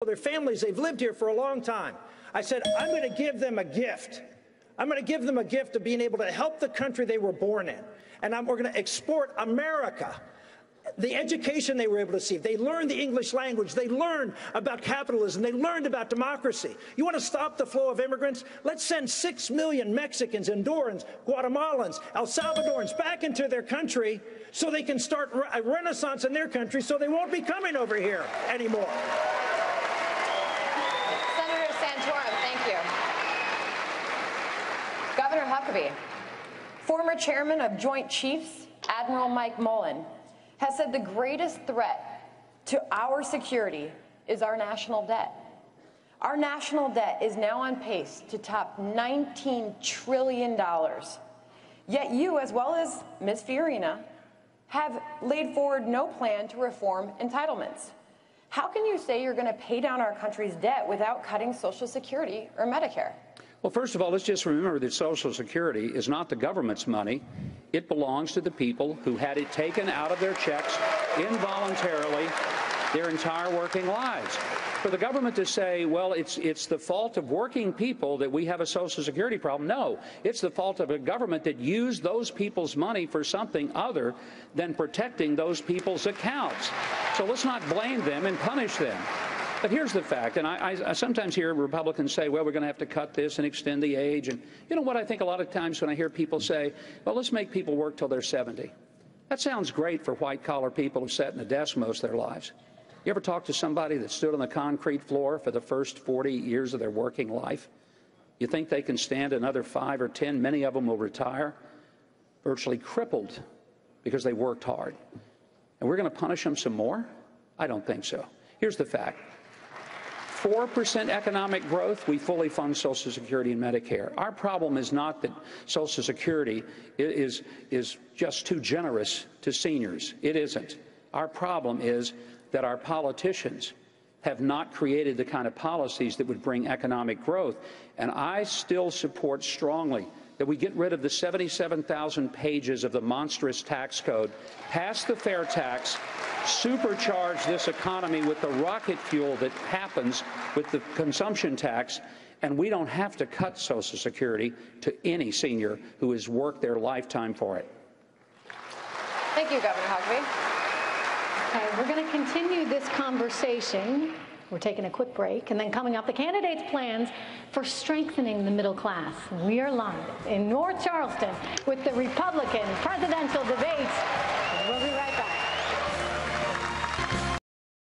their families, they've lived here for a long time. I said, I'm going to give them a gift. I'm going to give them a gift of being able to help the country they were born in. And we're going to export America. The education they were able to receive. They learned the English language. They learned about capitalism. They learned about democracy. You want to stop the flow of immigrants? Let's send 6 million Mexicans, Hondurans, Guatemalans, El Salvadorans back into their country so they can start a renaissance in their country so they won't be coming over here anymore. Senator Santorum, thank you. Governor Huckabee, former chairman of Joint Chiefs, Admiral Mike Mullen, has said the greatest threat to our security is our national debt. Our national debt is now on pace to top $19 trillion. Yet you, as well as Ms. Fiorina, have laid forward no plan to reform entitlements. How can you say you're going to pay down our country's debt without cutting Social Security or Medicare? Well, first of all, let's just remember that Social Security is not the government's money. It belongs to the people who had it taken out of their checks involuntarily their entire working lives. For the government to say, well, it's the fault of working people that we have a Social Security problem, no. It's the fault of a government that used those people's money for something other than protecting those people's accounts. So let's not blame them and punish them. But here's the fact, and I sometimes hear Republicans say, well, we're going to have to cut this and extend the age. And you know what I think a lot of times when I hear people say, well, let's make people work till they're 70. That sounds great for white-collar people who sat in a desk most of their lives. You ever talk to somebody that stood on the concrete floor for the first 40 years of their working life? You think they can stand another 5 or 10? Many of them will retire virtually crippled because they worked hard. And we're going to punish them some more? I don't think so. Here's the fact. 4% economic growth, we fully fund Social Security and Medicare. Our problem is not that Social Security is just too generous to seniors. It isn't. Our problem is that our politicians have not created the kind of policies that would bring economic growth. And I still support strongly that we get rid of the 77,000 pages of the monstrous tax code, pass the fair tax, supercharge this economy with the rocket fuel that happens with the consumption tax, and we don't have to cut Social Security to any senior who has worked their lifetime for it. Thank you, Governor Huckabee. Okay, we're going to continue this conversation. We're taking a quick break, and then coming up, the candidates' plans for strengthening the middle class. We are live in North Charleston with the Republican presidential debates. We'll be right back.